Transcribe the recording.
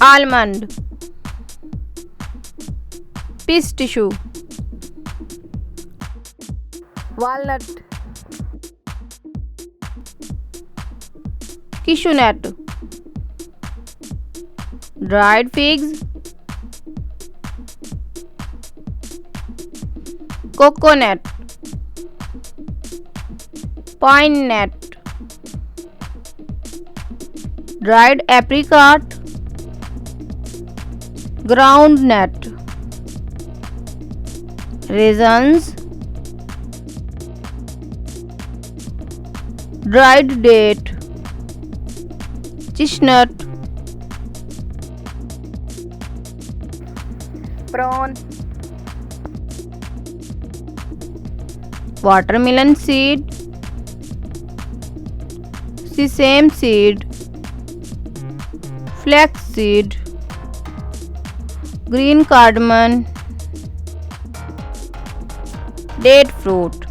almond, pistachio, walnut, cashew nut, dried figs, coconut, pine nut, dried apricot, ground nut, raisins, dried date, chestnut, prawn, watermelon seed, sesame seed, flax seed, green cardamom, date fruit.